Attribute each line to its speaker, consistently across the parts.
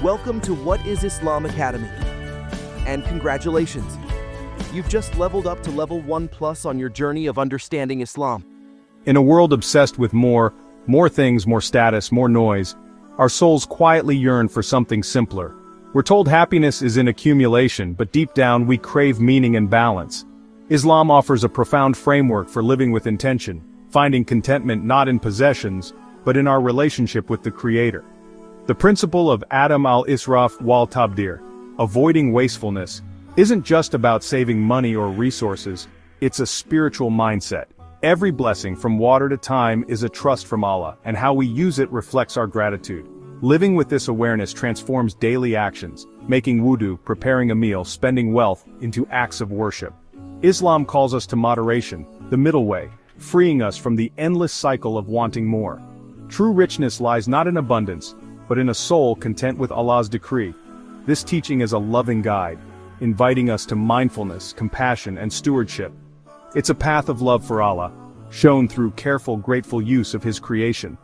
Speaker 1: Welcome to What is Islam Academy. And congratulations. You've just leveled up to level 1+ on your journey of understanding Islam.
Speaker 2: In a world obsessed with more things, more status, more noise, our souls quietly yearn for something simpler. We're told happiness is in accumulation, but deep down we crave meaning and balance. Islam offers a profound framework for living with intention, finding contentment not in possessions, but in our relationship with the Creator. The principle of Adam al-Israf wal Tabdhir, avoiding wastefulness, isn't just about saving money or resources, it's a spiritual mindset. Every blessing from water to time is a trust from Allah, and how we use it reflects our gratitude. Living with this awareness transforms daily actions, making wudu, preparing a meal, spending wealth, into acts of worship. Islam calls us to moderation, the middle way, freeing us from the endless cycle of wanting more. True richness lies not in abundance, but in a soul content with Allah's decree. This teaching is a loving guide, inviting us to mindfulness, compassion, and stewardship. It's a path of love for Allah, shown through careful, grateful use of His creation.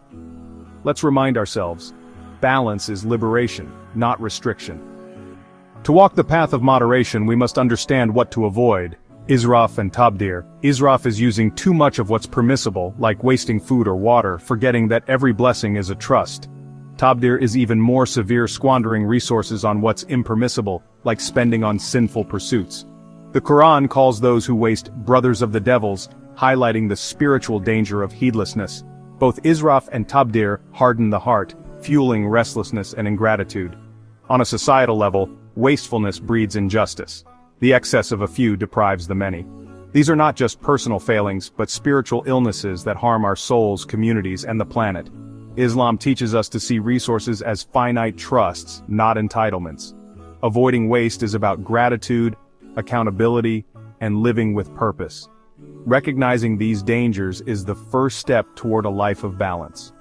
Speaker 2: Let's remind ourselves, balance is liberation, not restriction. To walk the path of moderation, we must understand what to avoid. Israf and Tabdhir. Israf is using too much of what's permissible, like wasting food or water, forgetting that every blessing is a trust. Tabdhir is even more severe, squandering resources on what's impermissible, like spending on sinful pursuits. The Qur'an calls those who waste brothers of the devils, highlighting the spiritual danger of heedlessness. Both Israf and Tabdhir harden the heart, fueling restlessness and ingratitude. On a societal level, wastefulness breeds injustice. The excess of a few deprives the many. These are not just personal failings, but spiritual illnesses that harm our souls, communities, and the planet. Islam teaches us to see resources as finite trusts, not entitlements. Avoiding waste is about gratitude, accountability, and living with purpose. Recognizing these dangers is the first step toward a life of balance.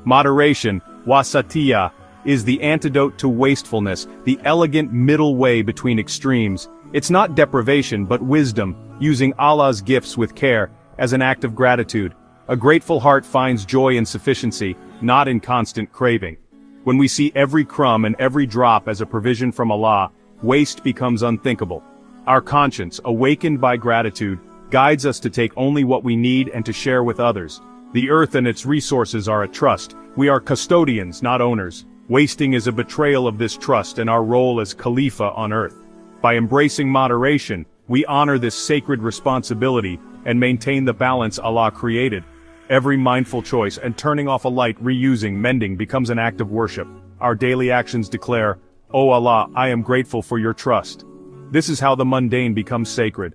Speaker 2: Moderation, wasatiyah, is the antidote to wastefulness, the elegant middle way between extremes. It's not deprivation but wisdom, using Allah's gifts with care, as an act of gratitude. A grateful heart finds joy in sufficiency, not in constant craving. When we see every crumb and every drop as a provision from Allah, waste becomes unthinkable. Our conscience, awakened by gratitude, guides us to take only what we need and to share with others. The earth and its resources are a trust. We are custodians, not owners. Wasting is a betrayal of this trust and our role as Khalifa on earth. By embracing moderation, we honor this sacred responsibility and maintain the balance Allah created. Every mindful choice and turning off a light, reusing, mending becomes an act of worship. Our daily actions declare, "O Allah, I am grateful for your trust." This is how the mundane becomes sacred.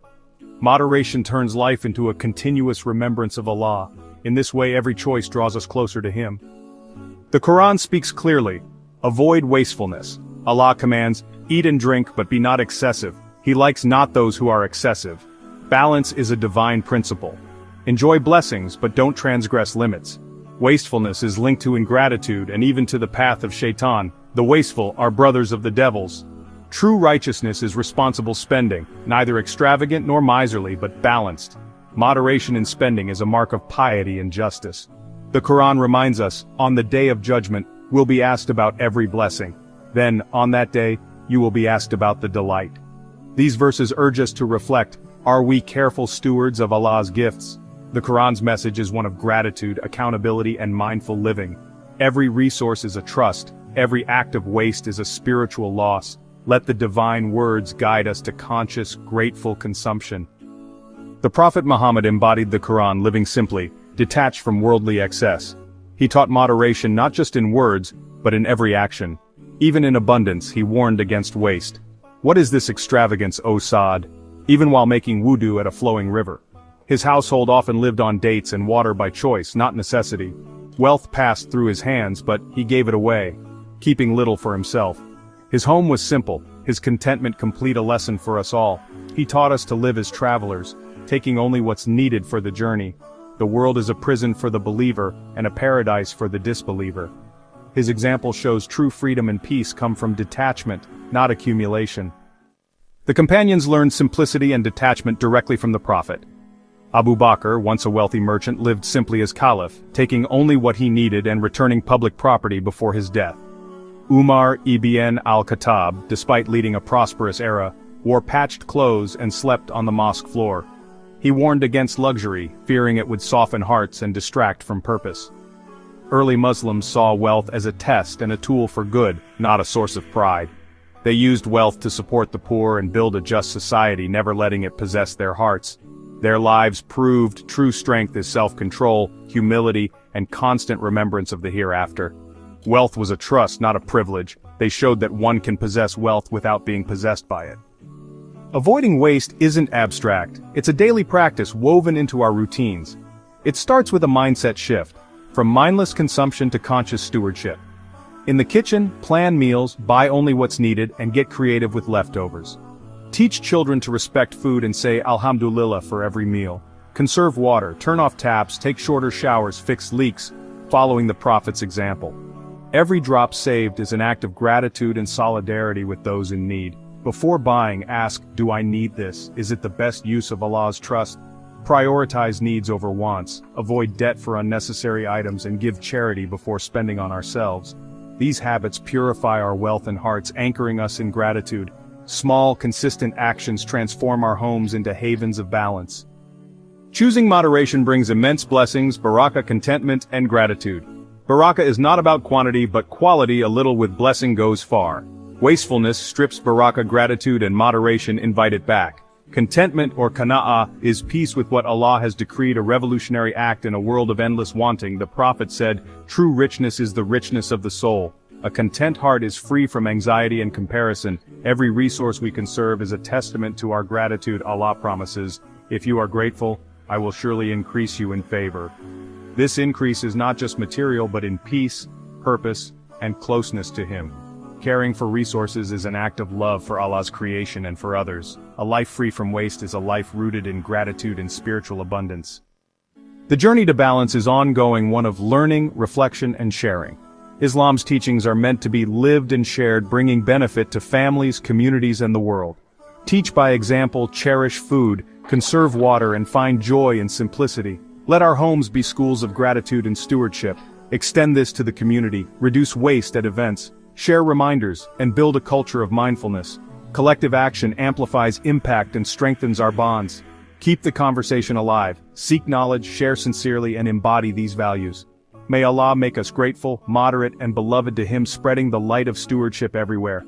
Speaker 2: Moderation turns life into a continuous remembrance of Allah. In this way, every choice draws us closer to Him. The Quran speaks clearly. Avoid wastefulness. Allah commands, "Eat and drink, but be not excessive." He likes not those who are excessive. Balance is a divine principle. Enjoy blessings, but don't transgress limits. Wastefulness is linked to ingratitude and even to the path of Shaitan. The wasteful are brothers of the devils. True righteousness is responsible spending, neither extravagant nor miserly but balanced. Moderation in spending is a mark of piety and justice. The Quran reminds us, on the day of judgment, we'll be asked about every blessing. Then, on that day, you will be asked about the delight. These verses urge us to reflect, are we careful stewards of Allah's gifts? The Quran's message is one of gratitude, accountability, and mindful living. Every resource is a trust. Every act of waste is a spiritual loss. Let the divine words guide us to conscious, grateful consumption. The Prophet Muhammad embodied the Quran, living simply, detached from worldly excess. He taught moderation not just in words, but in every action. Even in abundance, he warned against waste. What is this extravagance, O Saad? Even while making wudu at a flowing river. His household often lived on dates and water by choice, not necessity. Wealth passed through his hands, but he gave it away, keeping little for himself. His home was simple, his contentment complete, a lesson for us all. He taught us to live as travelers, taking only what's needed for the journey. The world is a prison for the believer, and a paradise for the disbeliever. His example shows true freedom and peace come from detachment, not accumulation. The companions learned simplicity and detachment directly from the Prophet. Abu Bakr, once a wealthy merchant, lived simply as caliph, taking only what he needed and returning public property before his death. Umar ibn al-Khattab, despite leading a prosperous era, wore patched clothes and slept on the mosque floor. He warned against luxury, fearing it would soften hearts and distract from purpose. Early Muslims saw wealth as a test and a tool for good, not a source of pride. They used wealth to support the poor and build a just society, never letting it possess their hearts. Their lives proved true strength is self-control, humility, and constant remembrance of the hereafter. Wealth was a trust, not a privilege. They showed that one can possess wealth without being possessed by it. Avoiding waste isn't abstract. It's a daily practice woven into our routines. It starts with a mindset shift, from mindless consumption to conscious stewardship. In the kitchen, plan meals, buy only what's needed, and get creative with leftovers. Teach children to respect food and say Alhamdulillah for every meal. Conserve water, turn off taps, take shorter showers, fix leaks, following the Prophet's example. Every drop saved is an act of gratitude and solidarity with those in need. Before buying, ask, do I need this? Is it the best use of Allah's trust? Prioritize needs over wants, avoid debt for unnecessary items, and give charity before spending on ourselves. These habits purify our wealth and hearts, anchoring us in gratitude. Small, consistent actions transform our homes into havens of balance. Choosing moderation brings immense blessings, barakah, contentment, and gratitude. Barakah is not about quantity but quality. A little with blessing goes far. Wastefulness strips barakah, gratitude and moderation invite it back. Contentment, or qana'ah, is peace with what Allah has decreed, a revolutionary act in a world of endless wanting. The Prophet said, true richness is the richness of the soul. A content heart is free from anxiety and comparison. Every resource we conserve is a testament to our gratitude. Allah promises, if you are grateful, I will surely increase you in favor. This increase is not just material but in peace, purpose, and closeness to Him. Caring for resources is an act of love for Allah's creation and for others. A life free from waste is a life rooted in gratitude and spiritual abundance. The journey to balance is ongoing, one of learning, reflection, and sharing. Islam's teachings are meant to be lived and shared, bringing benefit to families, communities, and the world. Teach by example, cherish food, conserve water, and find joy in simplicity. Let our homes be schools of gratitude and stewardship. Extend this to the community, reduce waste at events, share reminders, and build a culture of mindfulness. Collective action amplifies impact and strengthens our bonds. Keep the conversation alive, seek knowledge, share sincerely, and embody these values. May Allah make us grateful, moderate, and beloved to Him, spreading the light of stewardship everywhere.